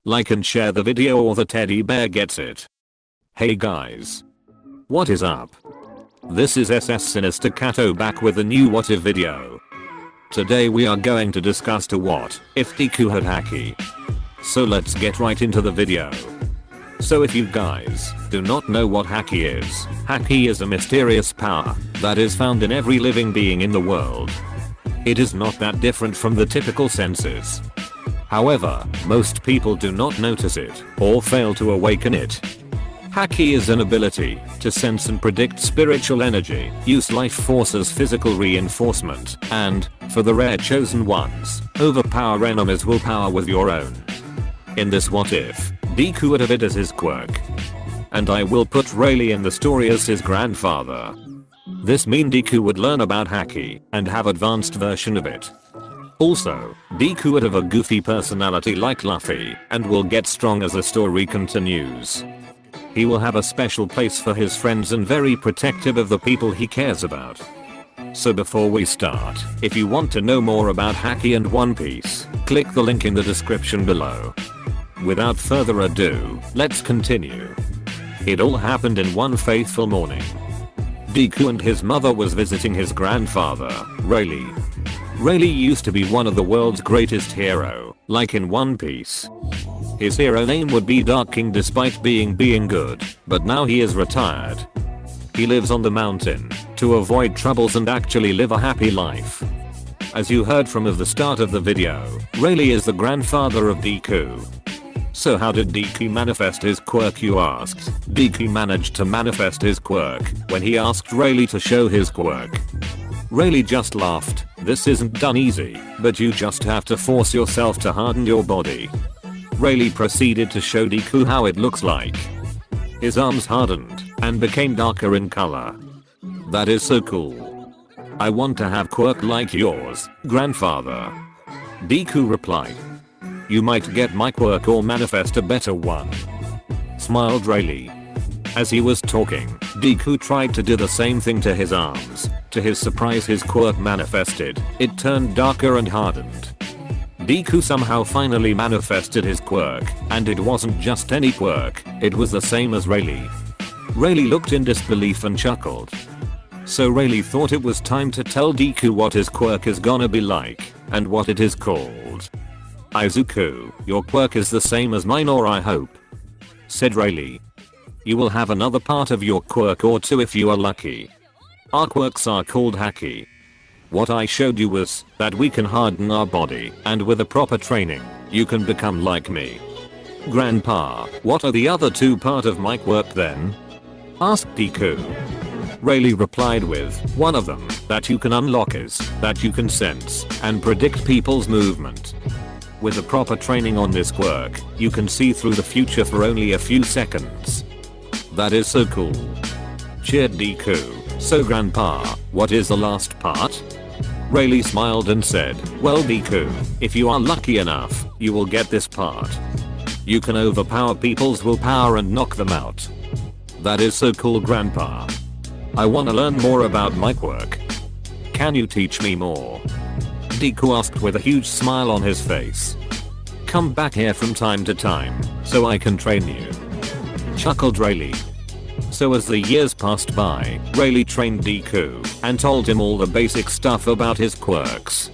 Like and share the video or the teddy bear gets it. Hey guys. What is up? This is SS Sinister Kato back with a new what if video. Today we are going to discuss to what if Deku had Haki. So let's get right into the video. So if you guys do not know what Haki is a mysterious power that is found in every living being in the world. It is not that different from the typical senses. However, most people do not notice it or fail to awaken it. Haki is an ability to sense and predict spiritual energy, use life force as physical reinforcement, and, for the rare chosen ones, overpower enemies' willpower with your own. In this what if, Deku would have it as his quirk. And I will put Rayleigh in the story as his grandfather. This means Deku would learn about Haki and have advanced version of it. Also, Deku would have a goofy personality like Luffy and will get strong as the story continues. He will have a special place for his friends and very protective of the people he cares about. So before we start, if you want to know more about Haki and One Piece, click the link in the description below. Without further ado, let's continue. It all happened in one fateful morning. Deku and his mother was visiting his grandfather, Rayleigh. Rayleigh used to be one of the world's greatest hero, like in One Piece. His hero name would be Dark King despite being good, but now he is retired. He lives on the mountain to avoid troubles and actually live a happy life. As you heard from at the start of the video, Rayleigh is the grandfather of Deku. So how did Deku manifest his quirk, you asked? Deku managed to manifest his quirk when he asked Rayleigh to show his quirk. Rayleigh just laughed. This isn't done easy, but you just have to force yourself to harden your body. Rayleigh proceeded to show Deku how it looks like. His arms hardened and became darker in color. That is so cool. I want to have quirk like yours, grandfather. Deku replied. You might get my quirk or manifest a better one. Smiled Rayleigh. As he was talking, Deku tried to do the same thing to his arms. To his surprise, his quirk manifested. It turned darker and hardened. Deku somehow finally manifested his quirk, and it wasn't just any quirk, it was the same as Rayleigh. Rayleigh looked in disbelief and chuckled. So Rayleigh thought it was time to tell Deku what his quirk is gonna be like, and what it is called. Izuku, your quirk is the same as mine, or I hope, said Rayleigh. You will have another part of your quirk or two if you are lucky. Our quirks are called Haki. What I showed you was that we can harden our body, and with a proper training, you can become like me. Grandpa, what are the other two part of my quirk then? Asked Deku. Rayleigh replied with, one of them that you can unlock is that you can sense and predict people's movement. With a proper training on this quirk, you can see through the future for only a few seconds. That is so cool. Cheered Deku. So grandpa, what is the last part? Rayleigh smiled and said, well Deku, if you are lucky enough, you will get this part. You can overpower people's willpower and knock them out. That is so cool grandpa. I wanna learn more about my quirk. Can you teach me more? Deku asked with a huge smile on his face. Come back here from time to time, so I can train you. Chuckled Rayleigh. So as the years passed by, Rayleigh trained Deku and told him all the basic stuff about his quirks.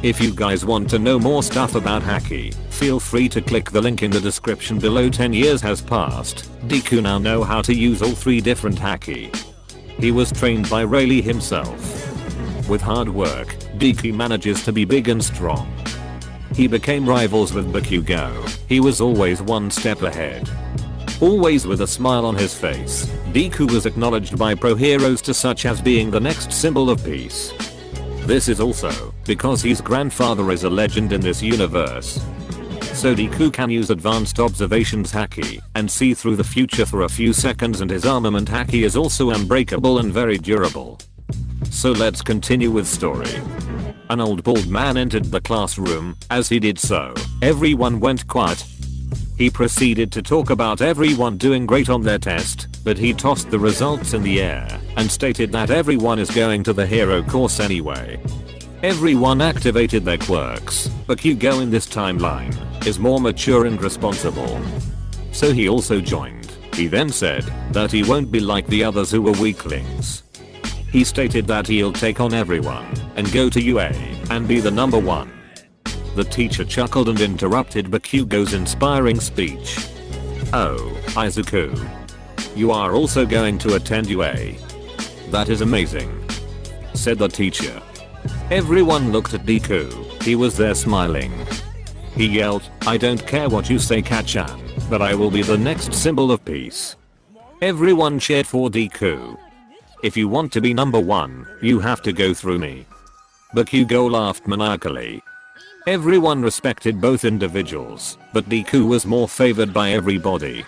If you guys want to know more stuff about Haki, feel free to click the link in the description below. 10 years has passed, Deku now know how to use all 3 different Haki. He was trained by Rayleigh himself. With hard work, Deku manages to be big and strong. He became rivals with Bakugo. He was always one step ahead. Always with a smile on his face, Deku was acknowledged by pro heroes to such as being the next symbol of peace. This is also because his grandfather is a legend in this universe. So Deku can use advanced observations Haki and see through the future for a few seconds, and his armament Haki is also unbreakable and very durable. So let's continue with story. An old bald man entered the classroom. As he did so, everyone went quiet. He proceeded to talk about everyone doing great on their test, but he tossed the results in the air and stated that everyone is going to the hero course anyway. Everyone activated their quirks, but Hugo in this timeline is more mature and responsible. So he also joined. He then said that he won't be like the others who were weaklings. He stated that he'll take on everyone and go to UA and be the number one. The teacher chuckled and interrupted Bakugo's inspiring speech. "Oh, Izuku. You are also going to attend UA. That is amazing," said the teacher. Everyone looked at Deku. He was there smiling. He yelled, "I don't care what you say, Kachan, but I will be the next symbol of peace." Everyone cheered for Deku. "If you want to be number one, you have to go through me." Bakugo laughed maniacally. Everyone respected both individuals, but Deku was more favored by everybody.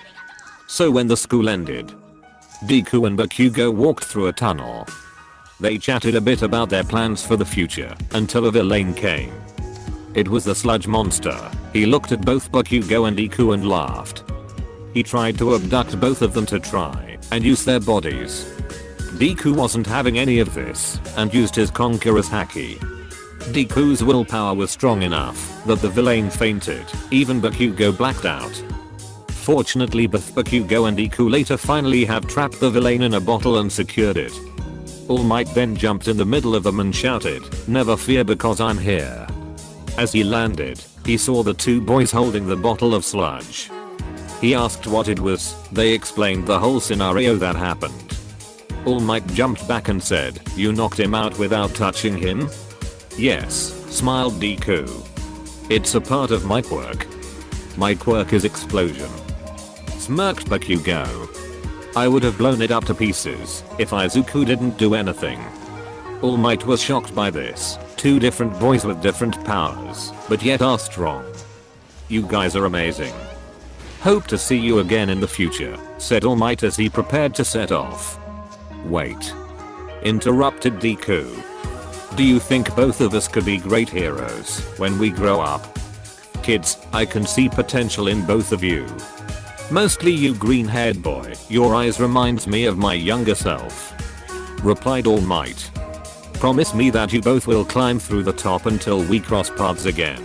So when the school ended, Deku and Bakugo walked through a tunnel. They chatted a bit about their plans for the future until a villain came. It was the sludge monster. He looked at both Bakugo and Deku and laughed. He tried to abduct both of them to try and use their bodies. Deku wasn't having any of this and used his conqueror's haki. Deku's willpower was strong enough that the villain fainted. Even Bakugo blacked out. Fortunately, both Bakugo and Deku later finally have trapped the villain in a bottle and secured it. All Might then jumped in the middle of them and shouted, "Never fear because I'm here." As he landed, he saw the two boys holding the bottle of sludge. He asked what it was. They explained the whole scenario that happened. All Might jumped back and said, "You knocked him out without touching him?" "Yes," smiled Deku. "It's a part of my quirk. My quirk is explosion," smirked Bakugo. "I would have blown it up to pieces if Izuku didn't do anything." All Might was shocked by this. Two different boys with different powers, but yet are strong. "You guys are amazing. Hope to see you again in the future," said All Might as he prepared to set off. "Wait," interrupted Deku. "Do you think both of us could be great heroes when we grow up?" "Kids, I can see potential in both of you. Mostly you green-haired boy. Your eyes reminds me of my younger self," replied All Might. "Promise me that you both will climb through the top until we cross paths again."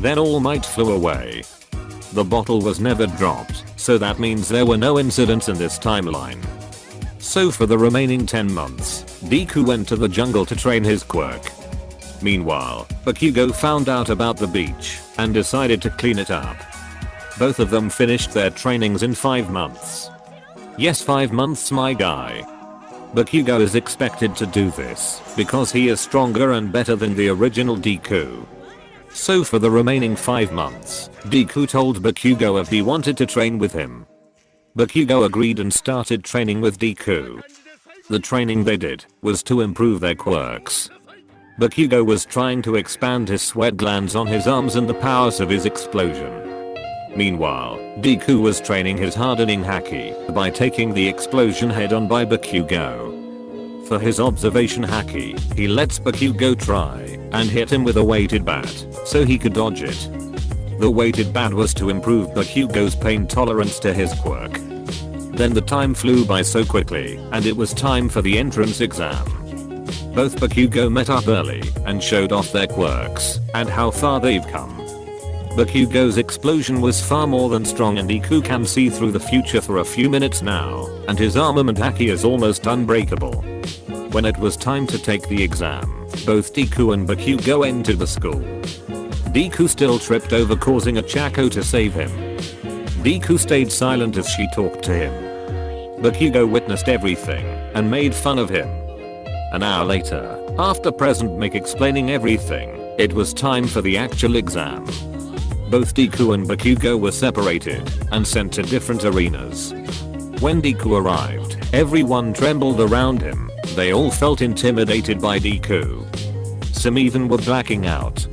Then All Might flew away. The bottle was never dropped, so that means there were no incidents in this timeline. So for the remaining 10 months, Deku went to the jungle to train his quirk. Meanwhile, Bakugo found out about the beach and decided to clean it up. Both of them finished their trainings in 5 months. Yes, 5 months, my guy. Bakugo is expected to do this because he is stronger and better than the original Deku. So for the remaining 5 months, Deku told Bakugo if he wanted to train with him. Bakugo agreed and started training with Deku. The training they did was to improve their quirks. Bakugo was trying to expand his sweat glands on his arms and the powers of his explosion. Meanwhile, Deku was training his hardening haki by taking the explosion head on by Bakugo. For his observation haki, he lets Bakugo try and hit him with a weighted bat so he could dodge it. The weighted bat was to improve Bakugo's pain tolerance to his quirk. Then the time flew by so quickly and it was time for the entrance exam. Both Bakugo met up early and showed off their quirks and how far they've come. Bakugo's explosion was far more than strong and Deku can see through the future for a few minutes now, and his armament haki is almost unbreakable. When it was time to take the exam, both Deku and Bakugo entered the school. Deku still tripped over, causing a Chaco to save him. Deku stayed silent as she talked to him. Bakugo witnessed everything and made fun of him. An hour later, after President Mick explaining everything, it was time for the actual exam. Both Deku and Bakugo were separated and sent to different arenas. When Deku arrived, everyone trembled around him. They all felt intimidated by Deku. Some even were blacking out.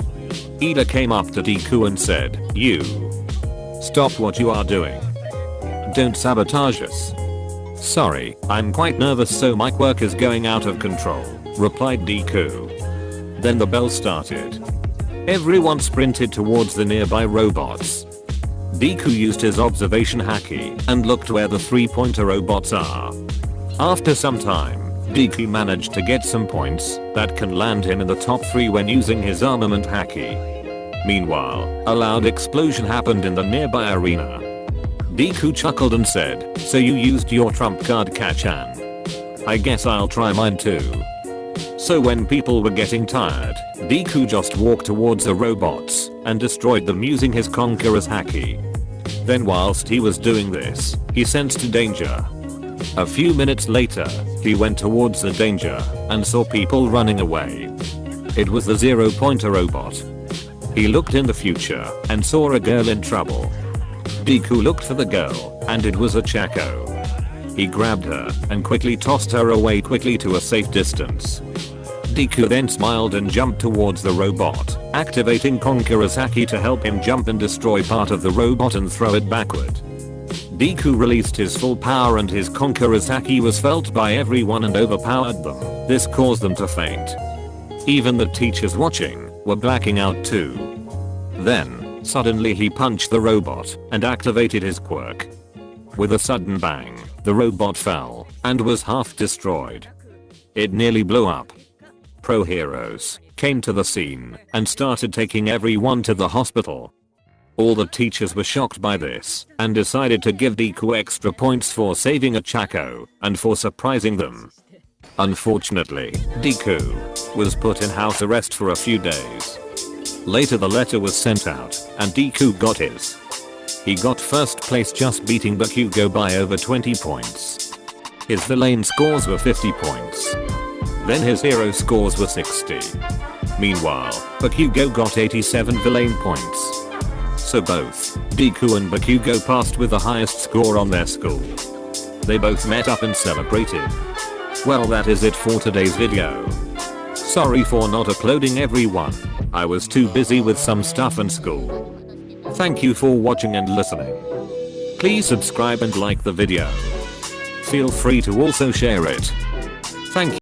Ida came up to Deku and said, "You. Stop what you are doing. Don't sabotage us." "Sorry, I'm quite nervous so my quirk is going out of control," replied Deku. Then the bell started. Everyone sprinted towards the nearby robots. Deku used his observation haki and looked where the 3-pointer robots are. After some time, Deku managed to get some points that can land him in the top 3 when using his armament Haki. Meanwhile, a loud explosion happened in the nearby arena. Deku chuckled and said, "So you used your trump card, Kachan? I guess I'll try mine too." So when people were getting tired, Deku just walked towards the robots and destroyed them using his Conqueror's Haki. Then whilst he was doing this, he sensed danger. A few minutes later, he went towards the danger and saw people running away. It was the 0-pointer robot. He looked in the future and saw a girl in trouble. Deku looked for the girl, and it was a Chaco. He grabbed her and quickly tossed her away quickly to a safe distance. Deku then smiled and jumped towards the robot, activating Conqueror's Haki to help him jump and destroy part of the robot and throw it backward. Deku released his full power and his Conqueror's Haki was felt by everyone and overpowered them. This caused them to faint. Even the teachers watching were blacking out too. Then, suddenly he punched the robot and activated his quirk. With a sudden bang, the robot fell and was half destroyed. It nearly blew up. Pro heroes came to the scene and started taking everyone to the hospital. All the teachers were shocked by this and decided to give Deku extra points for saving a Chaco and for surprising them. Unfortunately, Deku was put in house arrest for a few days. Later the letter was sent out and Deku got his. He got first place, just beating Bakugo by over 20 points. His villain scores were 50 points. Then his hero scores were 60. Meanwhile, Bakugo got 87 villain points. So both Deku and Bakugo passed with the highest score on their school. They both met up and celebrated. Well, that is it for today's video. Sorry for not uploading, everyone. I was too busy with some stuff and school. Thank you for watching and listening. Please subscribe and like the video. Feel free to also share it. Thank you.